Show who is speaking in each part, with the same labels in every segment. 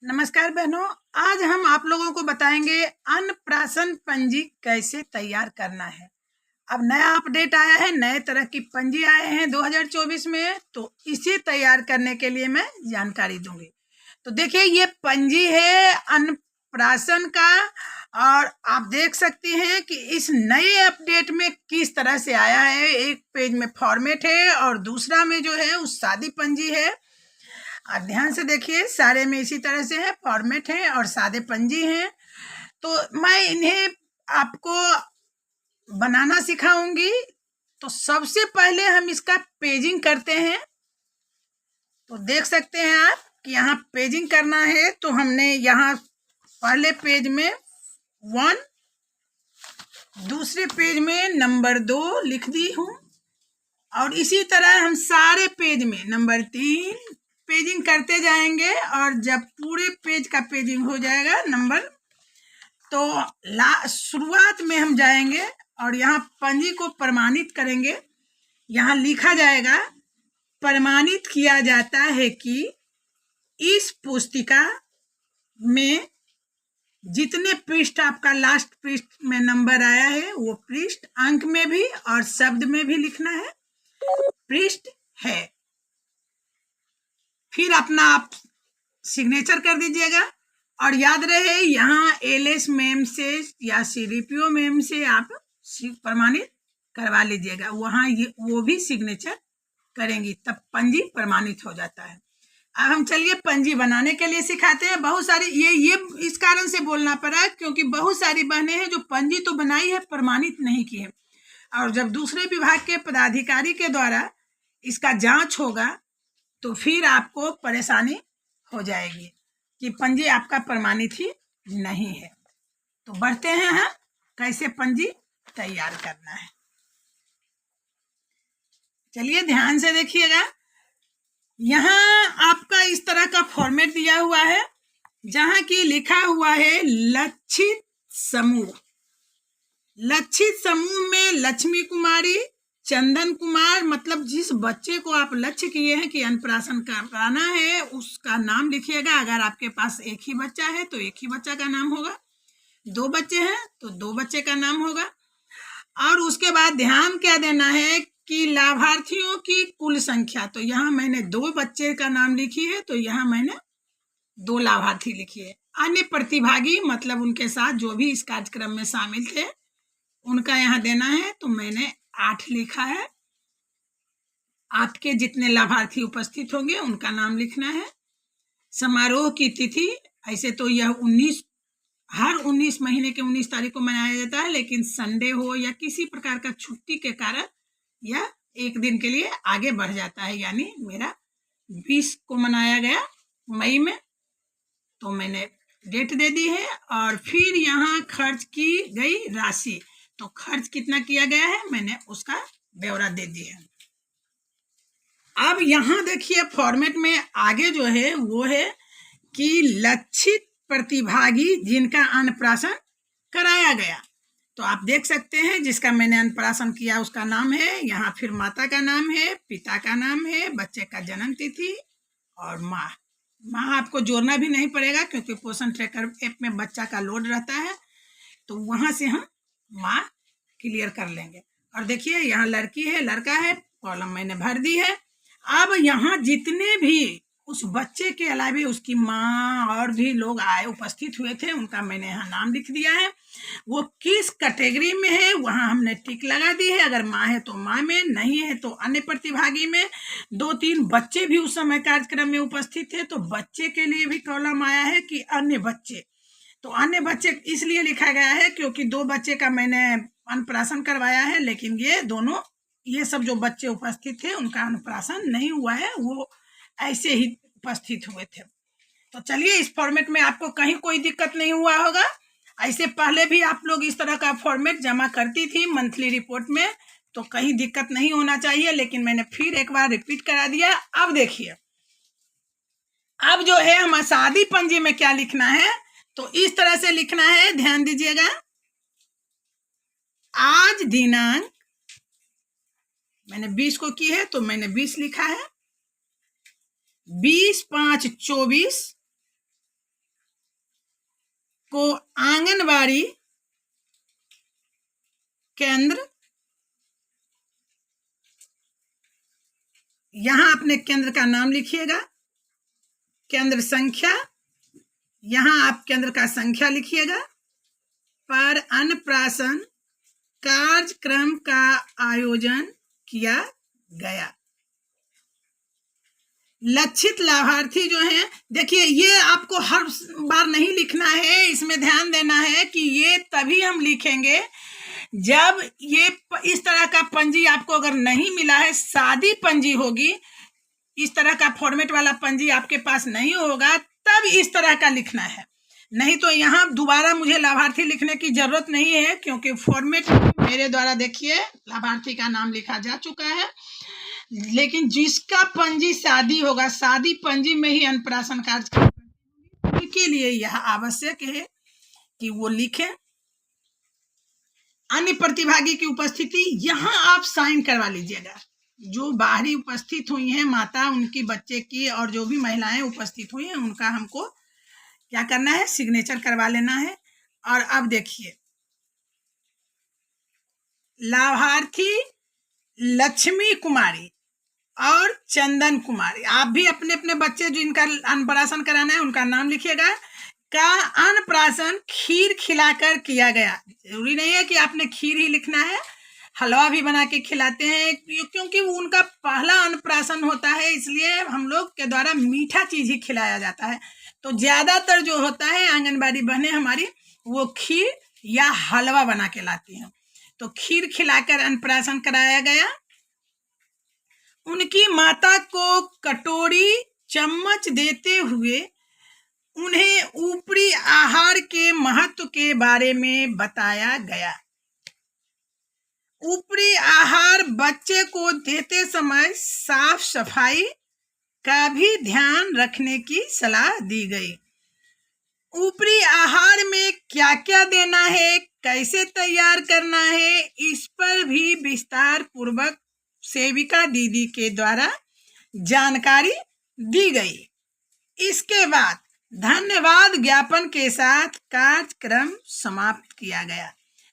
Speaker 1: नमस्कार बहनों। आज हम आप लोगों को बताएंगे अन्नप्राशन पंजी कैसे तैयार करना है। अब नया अपडेट आया है, नए तरह की पंजी आए हैं 2024 में, तो इसे तैयार करने के लिए मैं जानकारी दूंगी। तो देखिए, ये पंजी है अन्नप्राशन का, और आप देख सकती हैं कि इस नए अपडेट में किस तरह से आया है। एक पेज में फॉर्मेट है और दूसरा में जो है उस सादी पंजी है। आप ध्यान से देखिए, सारे में इसी तरह से है, फॉर्मेट है और सादे पंजी हैं। तो मैं इन्हें आपको बनाना सिखाऊंगी। तो सबसे पहले हम इसका पेजिंग करते हैं। तो देख सकते हैं आप कि यहाँ पेजिंग करना है, तो हमने यहाँ पहले पेज में 1, दूसरे पेज में नंबर 2 लिख दी हूँ, और इसी तरह हम सारे पेज में नंबर 3 पेजिंग करते जाएंगे। और जब पूरे पेज का पेजिंग हो जाएगा नंबर, तो शुरुआत में हम जाएंगे और यहाँ पंजी को प्रमाणित करेंगे। यहाँ लिखा जाएगा, प्रमाणित किया जाता है कि इस पुस्तिका में जितने पृष्ठ आपका लास्ट पृष्ठ में नंबर आया है, वो पृष्ठ अंक में भी और शब्द में भी लिखना है, पृष्ठ है। फिर अपना आप सिग्नेचर कर दीजिएगा। और याद रहे, यहाँ एलएस मेम से या सीडीपीओ मेम से आप प्रमाणित करवा लीजिएगा, वहाँ वो भी सिग्नेचर करेंगी, तब पंजी प्रमाणित हो जाता है। अब हम चलिए पंजी बनाने के लिए सिखाते हैं। बहुत सारी ये इस कारण से बोलना पड़ा क्योंकि बहुत सारी बहनें हैं जो पंजी तो बनाई है, प्रमाणित नहीं की है, और जब दूसरे विभाग के पदाधिकारी के द्वारा इसका जांच होगा तो फिर आपको परेशानी हो जाएगी कि पंजी आपका प्रमाणित ही नहीं है। तो बढ़ते हैं हम कैसे पंजी तैयार करना है। चलिए ध्यान से देखिएगा, यहाँ आपका इस तरह का फॉर्मेट दिया हुआ है, जहाँ की लिखा हुआ है लक्षित समूह। लक्षित समूह में लक्ष्मी कुमारी, चंदन कुमार, मतलब जिस बच्चे को आप लक्ष्य किए हैं कि अन्नप्राशन कराना है, उसका नाम लिखिएगा। अगर आपके पास एक ही बच्चा है तो एक ही बच्चा का नाम होगा, 2 बच्चे हैं तो 2 बच्चे का नाम होगा। और उसके बाद ध्यान क्या देना है कि लाभार्थियों की कुल संख्या, तो यहाँ मैंने 2 बच्चे का नाम लिखी है, तो यहाँ मैंने 2 लाभार्थी लिखी है। अन्य प्रतिभागी, मतलब उनके साथ जो भी इस कार्यक्रम में शामिल थे, उनका यहाँ देना है, तो मैंने 8 लिखा है। आपके जितने लाभार्थी उपस्थित होंगे उनका नाम लिखना है। समारोह की तिथि, ऐसे तो यह 19 हर 19 महीने के 19 तारीख को मनाया जाता है, लेकिन संडे हो या किसी प्रकार का छुट्टी के कारण यह एक दिन के लिए आगे बढ़ जाता है। यानी मेरा 20 को मनाया गया मई में, तो मैंने डेट दे दी है। और फिर यहाँ खर्च की गई राशि, तो खर्च कितना किया गया है मैंने उसका ब्यौरा दे दिया है। अब यहाँ देखिए फॉर्मेट में आगे जो है वो है कि लक्षित प्रतिभागी जिनका अन्नप्राशन कराया गया, तो आप देख सकते हैं जिसका मैंने अन्नप्राशन किया उसका नाम है, यहाँ फिर माता का नाम है, पिता का नाम है, बच्चे का जन्म तिथि और माँ आपको जोड़ना भी नहीं पड़ेगा क्योंकि पोषण ट्रैकर ऐप में बच्चा का लोड रहता है, तो वहां से हम माँ क्लियर कर लेंगे। और देखिए यहाँ लड़की है लड़का है, कॉलम मैंने भर दी है। अब यहाँ जितने भी उस बच्चे के अलावा उसकी माँ और भी लोग आए उपस्थित हुए थे, उनका मैंने यहाँ नाम लिख दिया है। वो किस कैटेगरी में है वहाँ हमने टिक लगा दी है। अगर माँ है तो माँ में, नहीं है तो अन्य प्रतिभागी में। 2-3 बच्चे भी उस समय कार्यक्रम में उपस्थित थे, तो बच्चे के लिए भी कॉलम आया है कि अन्य बच्चे। तो अन्य बच्चे इसलिए लिखा गया है क्योंकि 2 बच्चे का मैंने अन्नप्राशन करवाया है, लेकिन ये सब जो बच्चे उपस्थित थे उनका अन्नप्राशन नहीं हुआ है, वो ऐसे ही उपस्थित हुए थे। तो चलिए, इस फॉर्मेट में आपको कहीं कोई दिक्कत नहीं हुआ होगा। ऐसे पहले भी आप लोग इस तरह का फॉर्मेट जमा करती थी मंथली रिपोर्ट में, तो कहीं दिक्कत नहीं होना चाहिए, लेकिन मैंने फिर एक बार रिपीट करा दिया। अब देखिए, अब जो है हमारा शादी पंजी में क्या लिखना है, तो इस तरह से लिखना है, ध्यान दीजिएगा। आज दिनांक मैंने 20 को की है, तो मैंने 20 लिखा है। 20/5/24 आपको आंगनबाड़ी केंद्र, यहां अपने केंद्र का नाम लिखिएगा, केंद्र संख्या, यहां आप केंद्र का संख्या लिखिएगा, पर अन्नप्राशन कार्यक्रम का आयोजन किया गया। लक्षित लाभार्थी जो हैं, देखिए ये आपको हर बार नहीं लिखना है, इसमें ध्यान देना है कि ये तभी हम लिखेंगे जब ये इस तरह का पंजी आपको अगर नहीं मिला है, सादी पंजी होगी, इस तरह का फॉर्मेट वाला पंजी आपके पास नहीं होगा, तब इस तरह का लिखना है। नहीं तो यहाँ दोबारा मुझे लाभार्थी लिखने की जरूरत नहीं है, क्योंकि फॉर्मेट मेरे द्वारा देखिए लाभार्थी का नाम लिखा जा चुका है। लेकिन जिसका पंजी शादी होगा, शादी पंजी में ही अन्नप्राशन कार्यक्रम के लिए यह आवश्यक है कि वो लिखें। अन्य प्रतिभागी की उपस्थिति, यहाँ आप साइन करवा लीजिएगा। जो बाहरी उपस्थित हुई हैं माता, उनकी बच्चे की और जो भी महिलाएं उपस्थित हुई हैं उनका हमको क्या करना है, सिग्नेचर करवा लेना है। और अब देखिए, लाभार्थी लक्ष्मी कुमारी और चंदन कुमारी, आप भी अपने अपने बच्चे जो इनका अन्नप्राशन कराना है उनका नाम लिखिएगा। का अन्नप्राशन खीर खिलाकर किया गया। जरूरी नहीं है कि आपने खीर ही लिखना है, हलवा भी बना के खिलाते हैं, क्योंकि वो उनका पहला अन्नप्राशन होता है, इसलिए हम लोग के द्वारा मीठा चीज ही खिलाया जाता है। तो ज्यादातर जो होता है आंगनबाड़ी बहनें हमारी, वो खीर या हलवा बना के लाती हैं। तो खीर खिलाकर अन्नप्राशन कराया गया। उनकी माता को कटोरी चम्मच देते हुए उन्हें ऊपरी आहार के महत्व के बारे में बताया गया। ऊपरी आहार बच्चे को देते समय साफ सफाई का भी ध्यान रखने की सलाह दी गई। ऊपरी आहार में क्या क्या देना है, कैसे तैयार करना है, इस पर भी विस्तार पूर्वक सेविका दीदी के द्वारा जानकारी दी गई। इसके बाद धन्यवाद ज्ञापन के साथ कार्यक्रम समाप्त किया गया।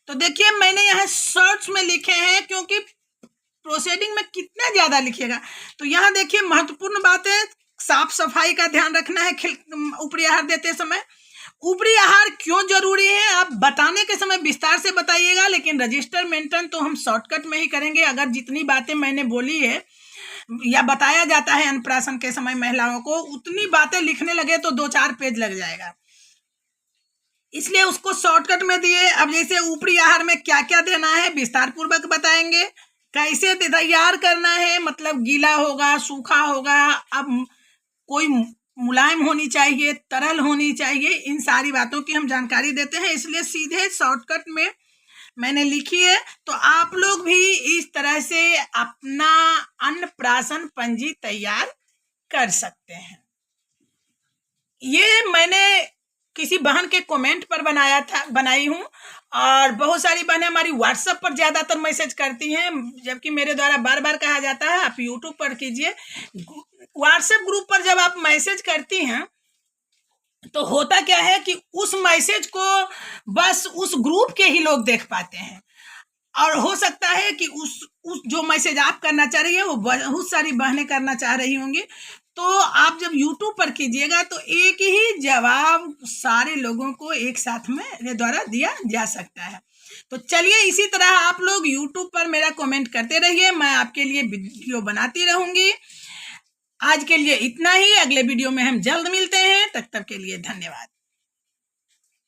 Speaker 1: तो देखिए मैंने यहाँ शॉर्ट्स में लिखे हैं, क्योंकि प्रोसीडिंग में कितना ज्यादा लिखिएगा। तो यहाँ देखिए महत्वपूर्ण बात है, साफ सफाई का ध्यान रखना है ऊपरी आहार देते समय। ऊपरी आहार क्यों जरूरी है आप बताने के समय विस्तार से बताइएगा, लेकिन रजिस्टर मेंटेन तो हम शॉर्टकट में ही करेंगे। अगर जितनी बातें मैंने बोली है या बताया जाता है अन्नप्राशन के समय महिलाओं को, उतनी बातें लिखने लगे तो 2-4 पेज लग जाएगा, इसलिए उसको शॉर्टकट में दिए। अब जैसे ऊपरी आहार में क्या क्या देना है विस्तार पूर्वक बताएंगे, कैसे तैयार करना है, मतलब गीला होगा, सूखा होगा, अब कोई मुलायम होनी चाहिए, तरल होनी चाहिए, इन सारी बातों की हम जानकारी देते हैं, इसलिए सीधे शॉर्टकट में मैंने लिखी है। तो आप लोग भी इस तरह से अपना अन्नप्राशन पंजी तैयार कर सकते हैं। ये मैंने किसी बहन के कमेंट पर बनाई हूँ, और बहुत सारी बहनें हमारी व्हाट्सएप पर ज्यादातर मैसेज करती हैं, जबकि मेरे द्वारा बार बार कहा जाता है आप यूट्यूब पर कीजिए। व्हाट्सएप ग्रुप पर जब आप मैसेज करती हैं तो होता क्या है कि उस मैसेज को बस उस ग्रुप के ही लोग देख पाते हैं, और हो सकता है कि उस जो मैसेज आप करना चाह रही है वो बहुत सारी बहनें करना चाह रही होंगी। तो आप जब YouTube पर कीजिएगा तो एक ही जवाब सारे लोगों को एक साथ में मेरे द्वारा दिया जा सकता है। तो चलिए इसी तरह आप लोग YouTube पर मेरा कमेंट करते रहिए, मैं आपके लिए वीडियो बनाती रहूंगी। आज के लिए इतना ही, अगले वीडियो में हम जल्द मिलते हैं, तब तक के लिए धन्यवाद।